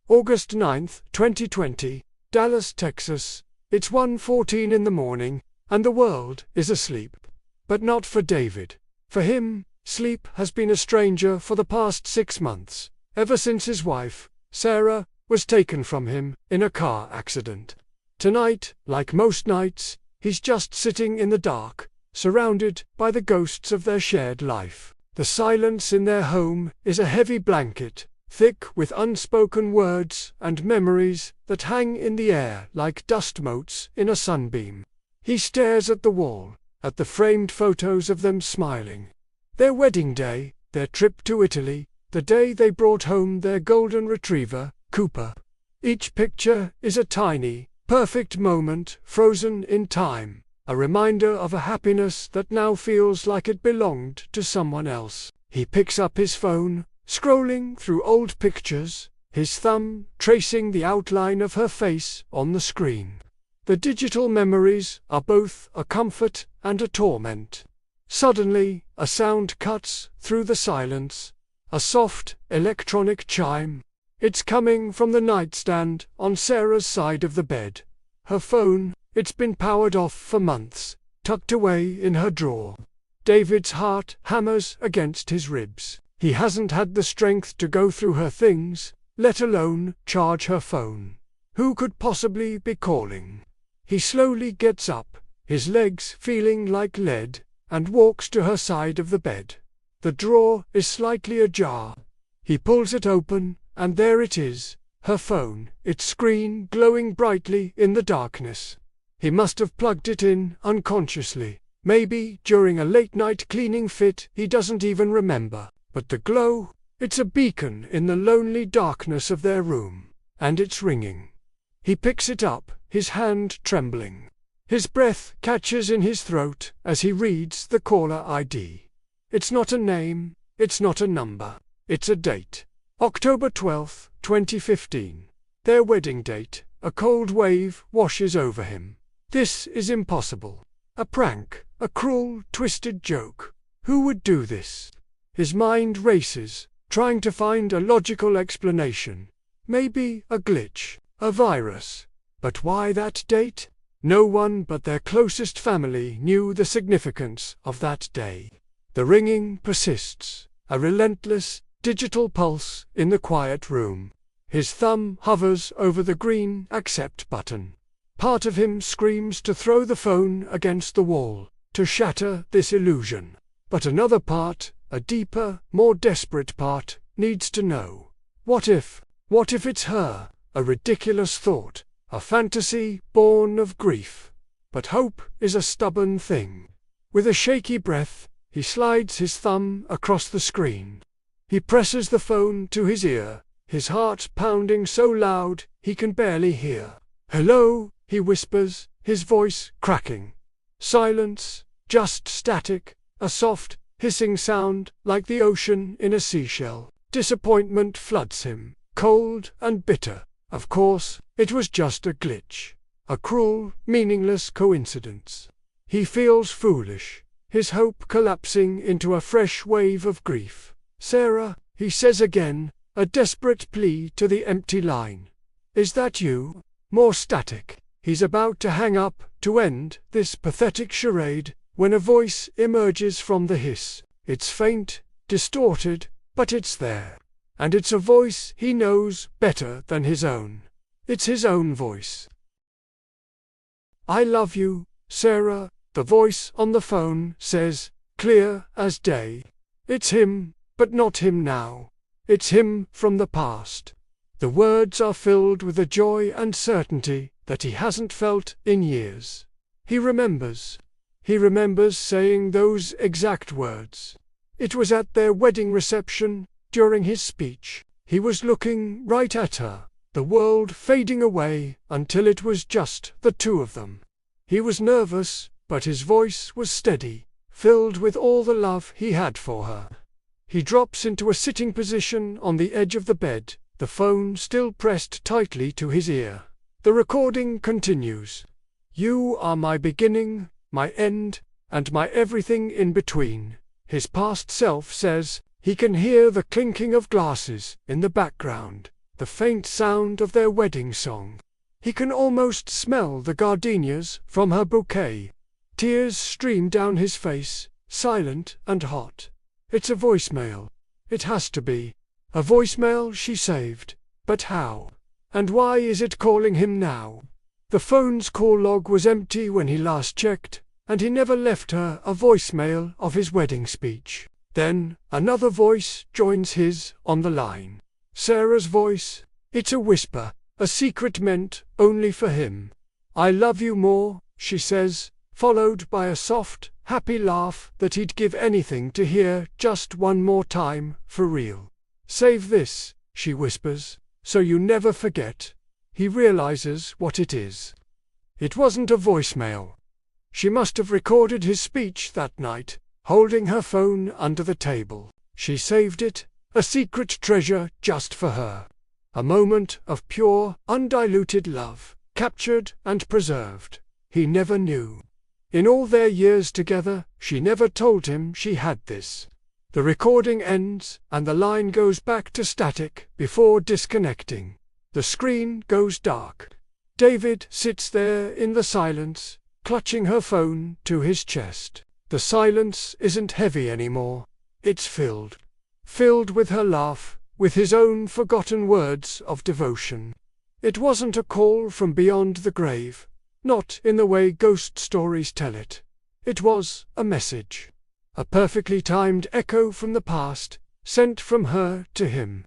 August 9th, 2020, Dallas, Texas. It's 1:14 in the morning, and the world is asleep. But not for David. For him, sleep has been a stranger for the past 6 months, ever since his wife, Sarah, was taken from him in a car accident. Tonight, like most nights, he's just sitting in the dark, surrounded by the ghosts of their shared life. The silence in their home is a heavy blanket, thick with unspoken words and memories that hang in the air like dust motes in a sunbeam. He stares at the wall, at the framed photos of them smiling. Their wedding day, their trip to Italy, the day they brought home their golden retriever, Cooper. Each picture is a tiny, perfect moment frozen in time, a reminder of a happiness that now feels like it belonged to someone else. He picks up his phone, scrolling through old pictures, his thumb tracing the outline of her face on the screen. The digital memories are both a comfort and a torment. Suddenly, a sound cuts through the silence, a soft, electronic chime. It's coming from the nightstand on Sarah's side of the bed. Her phone, it's been powered off for months, tucked away in her drawer. David's heart hammers against his ribs. He hasn't had the strength to go through her things, let alone charge her phone. Who could possibly be calling? He slowly gets up, his legs feeling like lead, and walks to her side of the bed. The drawer is slightly ajar. He pulls it open, and there it is, her phone, its screen glowing brightly in the darkness. He must have plugged it in unconsciously, maybe during a late-night cleaning fit he doesn't even remember. But the glow, it's a beacon in the lonely darkness of their room, and it's ringing. He picks it up, his hand trembling. His breath catches in his throat as he reads the caller ID. It's not a name, it's not a number, it's a date. October 12th, 2015. Their wedding date. A cold wave washes over him. This is impossible. A prank, a cruel, twisted joke. Who would do this? His mind races, trying to find a logical explanation. Maybe a glitch, a virus. But why that date? No one but their closest family knew the significance of that day. The ringing persists, a relentless, digital pulse in the quiet room. His thumb hovers over the green accept button. Part of him screams to throw the phone against the wall, to shatter this illusion. But another part, a deeper, more desperate part, needs to know. What if it's her? A ridiculous thought, a fantasy born of grief. But hope is a stubborn thing. With a shaky breath, he slides his thumb across the screen. He presses the phone to his ear, his heart pounding so loud he can barely hear. "Hello," he whispers, his voice cracking. Silence, just static, a soft, hissing sound like the ocean in a seashell. Disappointment floods him, cold and bitter. Of course, it was just a glitch. A cruel, meaningless coincidence. He feels foolish, his hope collapsing into a fresh wave of grief. "Sarah," he says again, a desperate plea to the empty line. "Is that you?" More static. He's about to hang up, to end this pathetic charade, when a voice emerges from the hiss. It's faint, distorted, but it's there. And it's a voice he knows better than his own. It's his own voice. "I love you, Sarah," the voice on the phone says, clear as day. It's him, but not him now. It's him from the past. The words are filled with a joy and certainty that he hasn't felt in years. He remembers. He remembers saying those exact words. It was at their wedding reception, during his speech. He was looking right at her, the world fading away until it was just the two of them. He was nervous, but his voice was steady, filled with all the love he had for her. He drops into a sitting position on the edge of the bed, the phone still pressed tightly to his ear. The recording continues. "You are my beginning, my end, and my everything in between," his past self says. He can hear the clinking of glasses in the background, the faint sound of their wedding song. He can almost smell the gardenias from her bouquet. Tears stream down his face, silent and hot. It's a voicemail. It has to be. A voicemail she saved. But how? And why is it calling him now? The phone's call log was empty when he last checked, and he never left her a voicemail of his wedding speech. Then, another voice joins his on the line. Sarah's voice. It's a whisper, a secret meant only for him. "I love you more," she says, followed by a soft, happy laugh that he'd give anything to hear just one more time, for real. "Save this," she whispers, "so you never forget." He realizes what it is. It wasn't a voicemail. She must have recorded his speech that night, holding her phone under the table. She saved it, a secret treasure just for her. A moment of pure, undiluted love, captured and preserved. He never knew. In all their years together, she never told him she had this. The recording ends, and the line goes back to static before disconnecting. The screen goes dark. David sits there in the silence, clutching her phone to his chest. The silence isn't heavy anymore. It's filled. Filled with her laugh, with his own forgotten words of devotion. It wasn't a call from beyond the grave, not in the way ghost stories tell it. It was a message. A perfectly timed echo from the past, sent from her to him.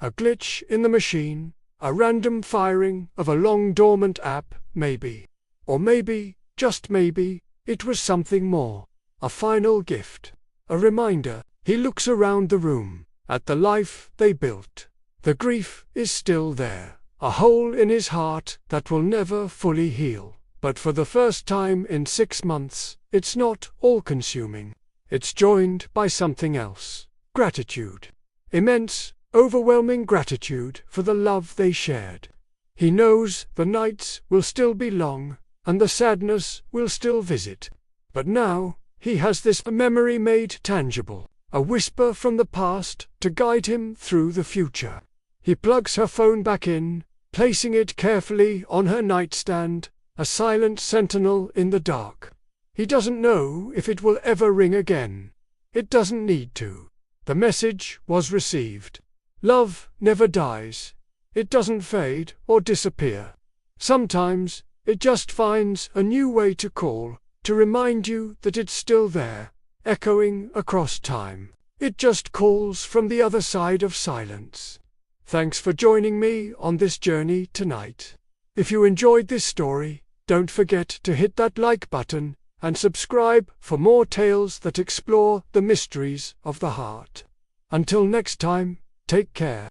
A glitch in the machine, a random firing of a long-dormant app, maybe. Or maybe, just maybe, it was something more. A final gift. A reminder. He looks around the room, at the life they built. The grief is still there. A hole in his heart that will never fully heal. But for the first time in 6 months, it's not all-consuming. It's joined by something else. Gratitude. Immense, overwhelming gratitude for the love they shared. He knows the nights will still be long, and the sadness will still visit. But now, he has this memory made tangible, a whisper from the past to guide him through the future. He plugs her phone back in, placing it carefully on her nightstand, a silent sentinel in the dark. He doesn't know if it will ever ring again. It doesn't need to. The message was received. Love never dies. It doesn't fade or disappear. Sometimes, it just finds a new way to call, to remind you that it's still there, echoing across time. It just calls from the other side of silence. Thanks for joining me on this journey tonight. If you enjoyed this story, don't forget to hit that like button and subscribe for more tales that explore the mysteries of the heart. Until next time, take care.